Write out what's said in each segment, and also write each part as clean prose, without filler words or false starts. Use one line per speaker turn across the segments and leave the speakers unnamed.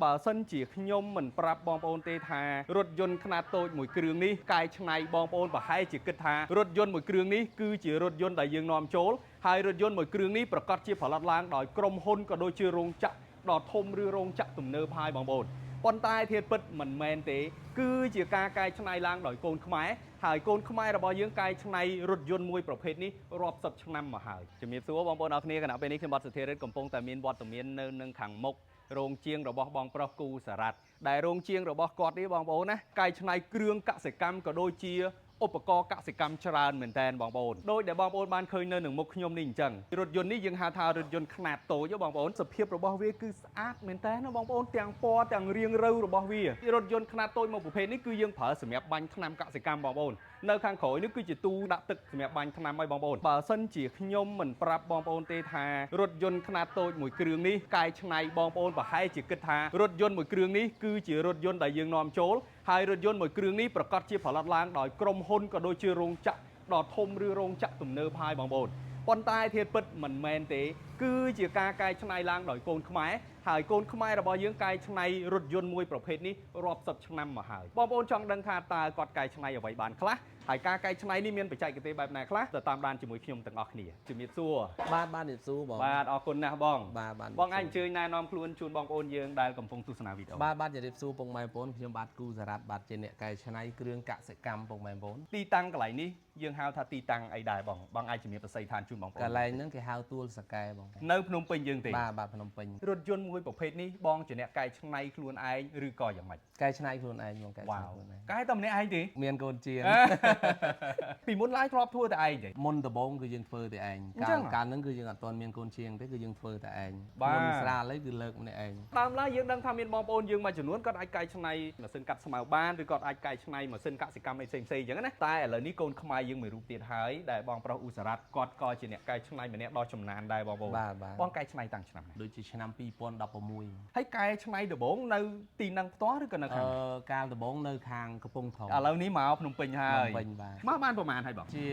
បើសិនជាខ្ញុំមិនប្រាប់បងប្អូនទេថារថយន្តខ្នាតតូចមួយគ្រឿងនេះកែច្នៃបងប្អូនប្រហែលជាគិតថារថយន្តមួយគ្រឿងនេះគឺជារថយន្តដែលយើងនាំចូលហើយរថយន្តមួយគ្រឿងនេះប្រកាសជាផលិតឡើងដោយក្រុមហ៊ុនក៏ដូចជារោងចក្រដ៏ធំឬរោងចក្រទំនើបហើយបងប្អូនប៉ុន្តែធាតុពិតមិនមែនទេគឺជាការកែច្នៃឡើងដោយកូនខ្មែរហើយកូនខ្មែររបស់យើងកែច្នៃរថយន្តមួយប្រភេទនេះរាប់សិបឆ្នាំមកហើយជំរាបសួរបងប្អូនអរគ្នាគណៈពេលនេះខ្ញុំបាទសុធារិទ្ធកំពុងតែមានវត្តមាននៅនឹងខាងមុខរោងជាងរបស់បងប្រុសគូសារ៉ាត់ដែលរោងជាងរបស់គាត់នេះបងប្អូនណាកែច្នៃគ្រឿងកសិកម្មក៏ដូចជាឧបករណ៍កសិកម្មច្រើនមែនតើបងប្អូនដោយដែលបងប្អូនបានឃើញនៅនឹងមុខខ្ញុំនេះអញ្ចឹងរថយន្តនេះយើងហៅថារថយន្តខ្នាតតូចបងប្អូនសភាពរបស់វាគឺស្អាតមែនតើណាបងប្អូនទាំងពណ៌ទាំងរាងរៅរបស់វារថយន្តខ្នាតតូចមកប្រភេទនេះគឺយើងប្រើសម្រាប់បាញ់ថ្នាំកសិកម្មបងប្អូននៅខាងក្រោយនេះគឺជាទូដាក់ទឹកសម្រាប់បាញ់ថ្នាំឲ្យបងប្អូនបើសិនជាខ្ញុំមិនប្រាប់បងប្អូនទេថារថយន្តខ្នាតតូចមួយគ្រឿងនេះកែច្នៃបងប្អូនប្រហែលជាគិតថារថយន្តមួយគ្រឿងនេះគឺជារថយន្តដែលយើងនាំចូលហើយរថយន្តមួយគ្រឿងនេះប្រកាសជាផលិតឡើងដោយក្រុមហ៊ុនក៏ដូចជារោងចក្រដ៏ធំឬរោងចក្រទំនើបហើយបងប្អូនប៉ុន្តែធាតុពិតមិនមែនទេគឺជាការកែច្នៃឡើងដោយកូនខ្មែរហើយកូនខ្មែររបស់យើងកែច្នៃរថយន្តមួយប្រភេទនេះរាប់សិបឆ្នាំមកហើយបងប្អូនចង់ដឹងថាតើគាត់កែច្នៃអ្វីបានខ្លះហើយការកែច្នៃនេះមានបច្ចេកទេសបែបណាខ្លះទៅតាមដានជាមួយខ្ញុំទាំងអស់គ្នាជំរាបសួរប
ាទជំរាបសួរបង
បាទអរគុណណាស់បង
បាទប
ងអាចអញ្ជើញណែនាំខ្លួនជូនបងប្អូនយើងដែលកំពុងទស្សនាវីដេអូប
ាទជំរាបសួរពុកម៉ែបងប្អូនខ្ញុំបាទគូសារ៉ាត់បាទជាអ្នកកែច្នៃគ្រឿងកសិកម្មពុកម៉ែបងប្អូន
ទីតាំងកន្លែងនេះយើងហៅថាទីតាំងអីដែរបងអាចជំរាបប្រសិទ្ធឋានជូនបងប្អូនកន
្លែងហ្នឹងគេហៅទួលសកែបងន
ៅភ្នំពេញយើងទេប
ាទភ្នំពេញរ
ថយន្តមួយប្រភេទនេះបងជាអ្នកកែច្នៃខ្លួនឯងឬក៏យ៉ាងម៉េចក
ែច្នៃខ្លួនឯងបងកែច្នៃខ្លួនឯងក
ែតែម្នាក់ឯងទេម
ានកូនជាង
ពីមុនឡើយធ្លាប់ធ្វើតែឯងទេ
មុនដំបូងគឺយើងធ្វើតែឯងកាលហ្នឹងគឺយើងអត់ទាន់មានកូនជាងទេគឺយើងធ្វើតែឯងមុនស្រាលគឺលើកម្នាក់ឯង
ដើមឡើយយើងដឹងថាមានបងប្អូនយើងមួយចំនួនគាត់អាចកែច្នៃម៉ាស៊ីនកាត់ស្មៅបានឬគាត់អាចកែច្នៃម៉ាស៊ីនកសិកម្មផ្សេងៗអញ្ចឹងណាតែឥឡូវនេះកូនខ្មែរយើងមួយរូបទៀតហើយដែលបងប្រុសអ៊ូសារ៉ាត់គាត់ក៏ជាអ្នកកែច្នៃម្នាក់ដ៏ចំណានដែរបងប្អូនបងកែច្នៃតាំងឆ្នាំណា
ដូចជាឆ្នាំ2016
ហើយកែច្នៃដំបូងនៅទីហ្នឹងផ្ទាល់ឬក៏នៅខាងក
ាលដំបូងនៅខាងកំពង់ធំឥ
ឡូវនេះមកភ្នំពេញហើយ
ភ្នំពេញបាទ
មកបានប្រហែលហើយបង
ជា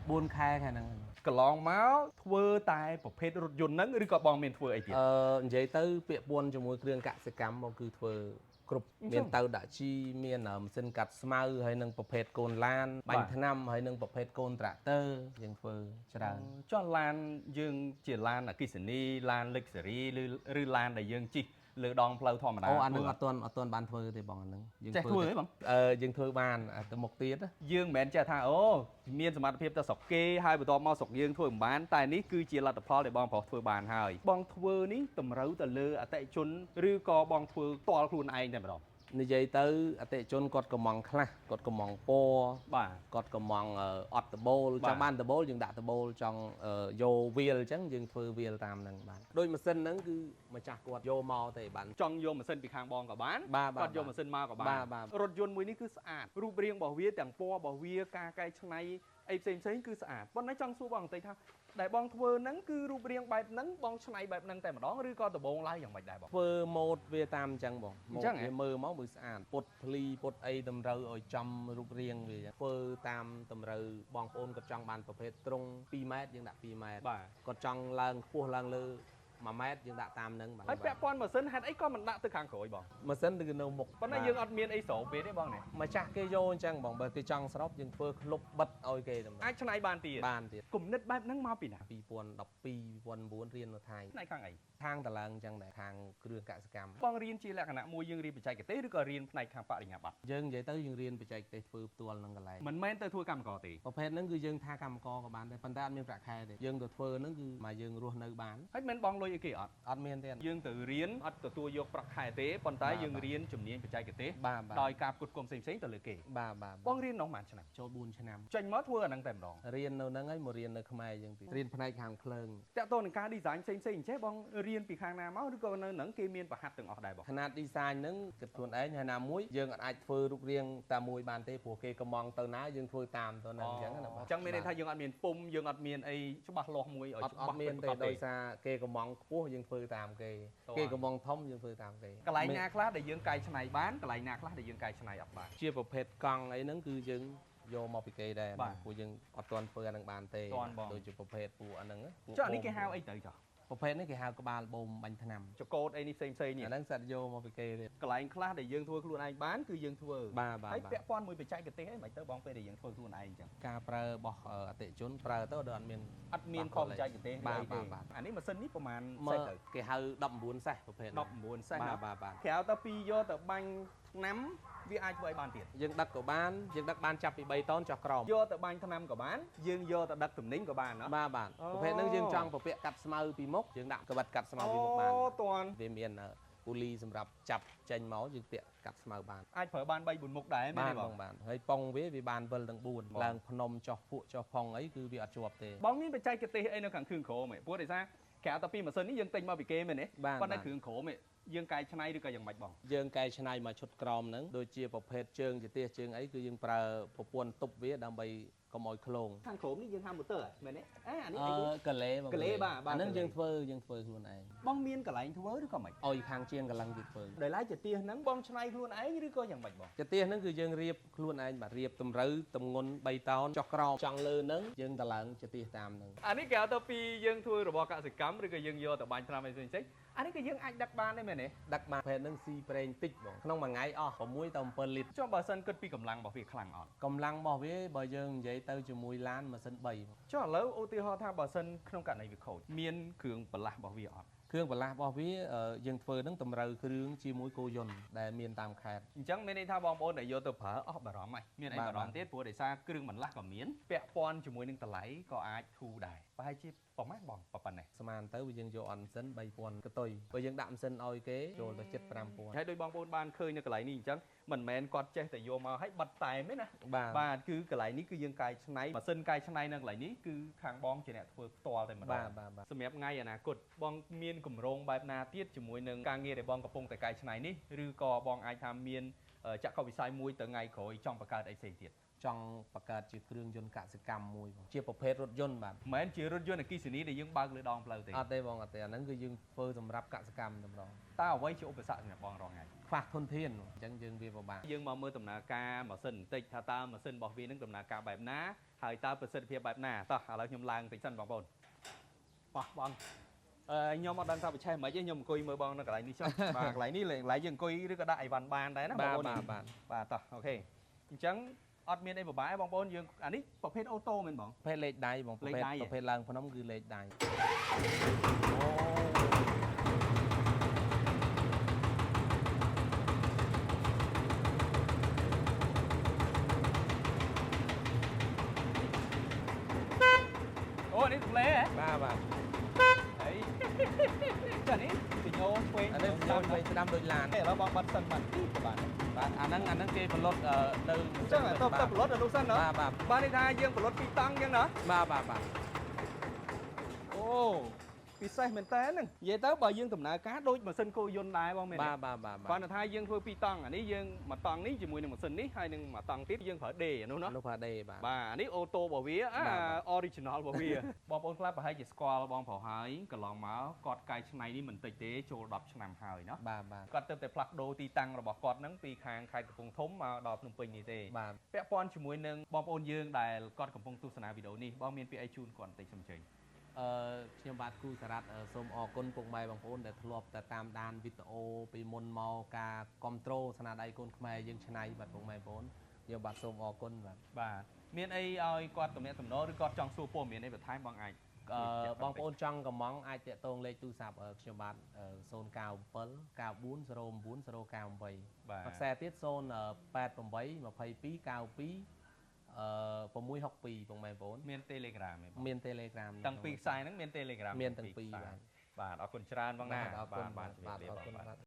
4ខែហ្នឹងក
ន្លងមកធ្វើតែប្រភេទរថយន្តហ្នឹងឬក៏បងមានធ្វើអីទៀត
និយាយទៅពាក្យពួនជាមួយគ្រឿងកសិកម្មមកគឺធ្វើគ្រប់មានទៅដាក់ជីមានម៉ាស៊ីនកាត់ស្មៅហើយនឹងប្រភេទកូនឡានបាញ់ថ្នាំហើយនឹងប្រភេទកូនត្រាក់ទ័រយើងធ្វើច្រើនច
ុះឡានយើងជាឡានអគ្គិសនីឡាន Luxury ឬឡានដែលយើងជិះលើដងផ្លូវធម្មតា
អូអានឹងអត់ទាន់បានធ្វើទេបងអានឹង
យើងធ្វើទេបងយ
ើងធ្វើបានទៅមុខទៀតយ
ើងមិនមែនចេះថាអូមានសមត្ថភាពទៅស្រុកគេហើយបន្ទាប់មកស្រុកយើងធ្វើមិនបានតែនេះគឺជាលទ្ធផលដែលបងប្រុសធ្វើបានហើយបងធ្វើនេះតម្រូវទៅលើអតិថិជនឬក៏បងធ្វើផ្ទាល់ខ្លួនឯងតែម្ដង
និយាយទៅអតិថិជនគាត់កំងខ្លះគាត់កំងពណ៌ប
ាទ
គាត់កំងអត់ដបូលចង់បានដបូលយើងដាក់ដបូលចង់យកវាលអញ្ចឹងយើងធ្វើវាលតាមហ្នឹងបាទដោយម៉ាស៊ីនហ្នឹងគឺម្ចាស់គាត់យកមកទេបាទ
ចង់យកម៉ាស៊ីនពីខាងបងក៏បានគាត់យកម៉ាស៊ីនមកក៏បានរថយន្តមួយនេះគឺស្អាតរូបរាងរបស់វាទាំងពណ៌របស់វាការកែច្នៃអីផ្សេងគឺស្អាតប៉ុន្តែចង់សួរបងបន្តិចថាដែលបងធ្វើហ្នឹងគឺរូបរាងបែបហ្នឹងបងច្នៃបែបហ្នឹងតែម្ដងឬក៏ដំបូងឡើយយ៉ាងម៉េចដែរបង
ធ្វើម៉ូដវាតាមអញ្ចឹងបងម៉ូដវាមើលមកមើលស្អាតពុតភ្លីពុតអីតម្រូវឲ្យចំរូបរាងវាធ្វើតាមតម្រូវបងប្អូនគាត់ចង់បានប្រភេទត្រង់2ម៉ែត្រយើងដាក់2ម៉ែត្រគាត់ចង់ឡើងខ្ពស់ឡើងលើ1ម៉ែត្រយើងដាក់តាមហ្នឹងប
ាទហើយពាក់ព័ន្ធម៉ាស៊ីនហេតុអីក៏មិនដាក់ទៅខាងក្រោយបង
ម៉ាស៊ីនគឺនៅមុខ
ប៉ុន្តែយើងអត់មានអីស្រូបពេលទេបងនេះម
្ចាស់គេយកអញ្ចឹងបងបើគេចង់ស្រូបយើងធ្វើក្លុបបិទឲ្យគេតែអ
ាចច្នៃបានទៀតគំនិតបែបហ្នឹងមកពីណា
2012 2009រៀននៅថៃផ
្នែកខាងអីខ
ាងតឡើងអញ្ចឹងដែរខាងគ្រឿងកសិកម្ម
បងរៀនជាលក្ខណៈមួយយើងរៀនបច្ចេកទេសឬក៏រៀនផ្នែកខាងបរិញ្ញាបត្រ
យើងនិយាយទៅយើងរៀនបច្ចេកទេសធ្វើផ្ទាល់នឹងកន្លែង
មិនមែនទៅធ្វើកម្មករទេ
ប្រភេទហ្នឹងគឺយើងថាកម្មករក៏បានដែរប៉ុន្តែអត់មានប្រាក់ខែទេយើងទៅធ្វើហ្នឹងគឺមកយើងរស់នៅបាន
ហើយមិនបងលុយអីគេអត់
មានទេយ
ើងទៅរៀនអត់ទទួលយកប្រាក់ខែទេប៉ុន្តែយើងរៀនជំនាញបច្ចេកទេសដោយការផ្គត់ផ្គង់ផ្សេងៗទៅលើគេប
ាទ
បងរៀននោះប៉ុន្មានឆ្នាំច
ូល4ឆ្នាំច
េញមកធ្វើអាហ្នឹងតែម្ដងរ
ៀននៅហ្នឹងហើយមករៀននៅខ្មែរយើងទៀតរៀនផ្នែកខាងភ្លើង
តើតើនឹងការ design ផ្សេងៗអញ្ចេះបងរៀនពីខាងណាមកឬក៏នៅហ្នឹងគេមានប្រហាត់ទាំងអស់ដែរបង
ຂະຫນាត design ហ្នឹងគិតខ្លួនឯងហើយណាមួយយើងអាចធ្វើរូបរាងតែមួយបានទេព្រោះគេកំងទៅណាយើងធ្វើតាមទៅហ្នឹងអញ្ចឹងណា
បាទអញ្ចឹងមានន័យថាយើងអត់មានពុំយើងអត់មានអីច្បាស់លាស់មួយឲ្យច្បាស់
អត់មានទេដោយសារគេកំងខ្ពស់យើងធ្វើតាមគេកំងធំយើងធ្វើតាមគេក
ន្លែងណាខ្លះដែលយើងកែច្នៃបានកន្លែងណាខ្លះដែលយើងកែច្នៃអត់បាន
ជាប្រភេទកង់អីហ្នឹងគឺយើងយកមកពីគេដែរព្រោះយើងអត់ទាន់ធ្វើអាហ្នឹងបានទេដូចជាប្រភេទពួកអាហ្នឹង
ចុះអានេះគេហៅអីទៅចុះ
ប្រភេទនេះគេហៅក្បាលបូមបាញ់ថ្នាំ
ចកោតអីនេះផ្សេងៗនេះ
អាហ្នឹងសិតយកមកពីគេទៀត
កន្លែងខ្លះដែលយើងធ្វើខ្លួនឯងបានគឺយើងធ្វើ
បាទ
ហើយពាក់ព័ន្ធមួយបច្ចេកទេសអីមិនទៅបងពេលដែលយើងធ្វើខ្លួនឯងអញ្ចឹង
ការប្រើរបស់អតិជនប្រើទៅដល់អត់មាន
ខុសបច្ចេកទេស
បាទ
អានេះម៉ាស៊ីននេះប្រហែល
មើ
សេះ
ល
ទៅ
គេហៅ19សេះប្រភេទ
19សេះ
បាទ
ក្រៅទៅពីយកទៅបាញ់ថ្នាំវាអាចធ្វើឲ្យបានទៀត
យើងដឹកក៏បានយើងដឹកបានចាប់ពី3តោនចុះក្រោម
យកទៅបាញ់ថ្នាំក៏បានយើងយកទៅដឹកទំនិញក៏បានណា
បាទប្រភេទហ្នឹងយើងចង់ពពាក់កាត់ស្មៅពីមុខយើងដាក់ក្បិតកាត់ស្មៅពីមុខបាន
អូតាន់
វាមានពូលីសម្រាប់ចាប់ចេញមកយើងពាក់កាត់ស្មៅបាន
អាចប្រើបាន3 4មុខដែរមែនទេបង
បានហើយប៉ុងវាបានវិលទាំង4ឡើងភ្នំចុះពួកចុះផុងអីគឺវាអត់ជាប់ទេ
បងមានបច្ចេកទេសអីនៅខាងគ្រឿងក្រមឯងព្រោះដោយសារក្រៅទៅពីម៉ាស៊ីននេះយើងទិញមកពីគេមែនទេប៉ុន្តែគ្រឿងក្រមឯងយើងកែច្នៃឬក៏យ៉ាងម៉េចបង
យើងកែច្នៃមកឈុតក្រមហ្នឹងដូចជាប្រភេទជើងជាទេសជើងអីគឺយើងប្រើប្រព័ន្ធទប់វាដើម្បីកុំឲ្យឃ្លោង
ខាងក្រមនេះយើងហាមម៉ូទ័រមែនទេអានេះ
កលេ
កលេបាទ
អាហ្នឹងយើងធ្វើខ្លួនឯង
បងមានកន្លែងធ្វើឬក៏មិន
ឲ្យខាងជាងកន្លងយើងធ្វើ
ដោយឡែកជាទេសហ្នឹងបងច្នៃខ្លួនឯងឬក៏យ៉ាងម៉េចបង
ជាទេសហ្នឹងគឺយើងរៀបខ្លួនឯងបាទរៀបតម្រូវតម្ងន់3តោនចុះក្រោមចង់លើហ្នឹងយើងតឡើងជាទេសតាមហ្នឹង
អានេះគេហៅទៅពីយើងធ្វើរបស់កសិកម្មឬក៏យើងយកទៅបាញ់ថ្នាំអីផ្សេងៗអានេះក៏យើងអាចដឹកបានដែរមែនទេ
ដឹកបានប្រភេទហ្នឹងស៊ីប្រេងតិចបងក្នុងមួយថ្ងៃអស់6ទៅ7លីត្រ
ចុះបើសិនគិតពីកម្លាំងរបស់វាខ្លាំងអត់
កម្លាំងរបស់វាបើយើងនិយាយទៅជាមួយឡានម៉ាស៊ីន3
ចុះឥឡូវឧទាហរណ៍ថាបើសិនក្នុងករណីវាខូចមានគ្រឿងបន្លាស់របស់វាអត់
គ្រឿងបន្លាស់របស់វាយើងធ្វើហ្នឹងតម្រូវគ្រឿងជាមួយគោយន្តដែលមានតាមខេត្ត
អញ្ចឹងមានន័យថាបងប្អូនដែលយកទៅប្រើអស់បារម្ភហើយមានអីបារម្ភទៀតព្រោះដោយសារគ្រឿងបន្លាស់ក៏មានពាក់ព័ន្ធជាមួយនឹងតម្លៃក៏អាចធូរដែរប្រហែលជាប្រហែលបងប៉ុណ្ណេះ
ស្មានទៅយើងយកអត់ម៉ាស៊ីន3000កតុយបើយើងដាក់ម៉ាស៊ីនឲ្យគេចូលទៅជិត5000
ហើយដោយបងប្អូនបានឃើញនៅកន្លែងនេះអញ្ចឹងមិនមែនគាត់ចេះតែយកមកឲ្យបិទតែមទេណា
បាទ
បាទគឺកន្លែងនេះគឺយើងកែច្នៃម៉ាស៊ីនកែច្នៃនៅកន្លែងនេះគឺខាងបងជាអ្នកធ្វើផ្ទាល់តែម្ដង
បាទ
សម្រាប់ថ្ងៃអនាគតបងមានគម្រោងបែបណាទៀតជាមួយនឹងការងារដែលបងកំពុងតែកែច្នៃនេះឬក៏បងអាចថាមានចក្ខុវិស័យមួយទៅថ្ងៃក្រោយចង់បង្កើតអីផ្សេងទៀត
ចង់បង្កើតជាគ្រឿងយន្តកសិកម្មមួយបងជាប្រភេទរថយន្តបាទ
មិនមែនជារថយន្តអគ្គិសនីដែលយើងបើកលើដងផ្លូវទេ
អត់ទេបងអត់ទេអាហ្នឹងគឺយើងធ្វើសម្រាប់កសិកម្មតែម្ដង
តើអ្វីជាឧបសគ្គសម្រាប់បងរងថ្ងៃ
ខ្វះធនធានអញ្ចឹងយើងវាពិបាក
យើងមកមើលដំណើរការម៉ាស៊ីនបន្តិចថាតើម៉ាស៊ីនរបស់វានឹងដំណើរការបែបណាហើយតើប្រសិទ្ធភាពបែបណាតោះឥឡូវខ្ញុំឡើងបន្តិចសិនបងប្អូនបោះបងខ្ញុំអត់ដឹងថាបច្ឆេះមិនអីទេខ្ញុំអង្គុយមើលបងនៅកន្លែងនេះចុះ បាទកន្លែងនេះកន្លែងយើងអង្គុយឬក៏ដាក់អីវ៉ាន់បានដែរណាបងប្អូន បាទតោះអូខេអញ្ចឹងអត់មានអីពិបាកទេបងប្អូនយើងអានេះប្រភេទអូតូមែនបង
ប្រភេទលេខដៃបងប្រភេទឡើងភ្នំគឺលេខដៃ
អូនេះទម្លេហ៎
បាទ
ហីចានេះពីញោឆ្វេង
អានេះចូលវិញស្ដាំដូចឡាន
ឥឡូវបងបាត់សិនបាទទីក៏បាន
បាទអាហ្នឹងគេផលិតនៅ
អញ្ចឹងទៅផលិតនៅនោះសិនណា
បាទ
បាទនេះថាយើងផលិតពីតង់អញ្ចឹងណា
បាទ
អូពិសេសមែនតើហ្នឹងនិយាយទៅបើយើងដំណើរការដូចម៉ាស៊ីនគោយន្តដែរបងមែនទេ
បាទ
គាត់ថាយើងធ្វើពីរតង់អានេះយើងមួយតង់នេះជាមួយនឹងម៉ាស៊ីននេះហើយនឹងមួយតង់ទៀតយើងប្រើដេអានោះណា
នោះផាដេបាទ
បាទអានេះអូតូរបស់វាoriginal របស់វា បងប្អូនខ្លះប្រហែលជាស្គាល់បងប្រុសហើយកន្លងមកគាត់កែច្នៃនេះមិនតិចទេចូល10ឆ្នាំហើយណា
បាទ
គាត់ទៅតែផ្លាស់ប្ដូរទីតាំងរបស់គាត់ហ្នឹងពីខាងខេត្តកំពង់ធំមកដល់ភ្នំពេញនេះទេ
បាទ
ពាក់ព័ន្ធជាមួយនឹងបងប្អូនយើងដែលគាត់កំពុងទស្សនាវីដេអូនេះបងមានពាក្យអីជូនគាត់បន្តិចសូមអញ្ជើញ
ខ្ញុំបាទគូសារ៉ាត់សូមអរគុណពុកម៉ែបងប្អូនដែលធ្លាប់តែតាមដានវីដេអូពីមុនមកការគ្រប់គ្រងស្នាដៃកូនខ្មែរយើងច្នៃបាទពុកម៉ែបងប្អូនយើងបាទសូមអរគុណបាទ
មានអីឲ្យគាត់ទំនាក់ទំនងឬគាត់ចង់សួរព័ត៌មានអីបន្ថែមបងអាច
បងប្អូនចង់កំងអាចតាក់ទងលេខទូរស័ព្ទខ្ញុំបាទ097 94 09 098
បាទ
ខ្សែទៀត088 22 92 662បងប្អូន
មាន Telegram ទេបង
មាន Telegram
តាំងពីខ្សែហ្នឹងមាន Telegram
មានទាំងពីរបាទ
បាទអរគុណច្រើនបងណា
បាទអរគុណ
បាទ
បាទអរគុណបាទ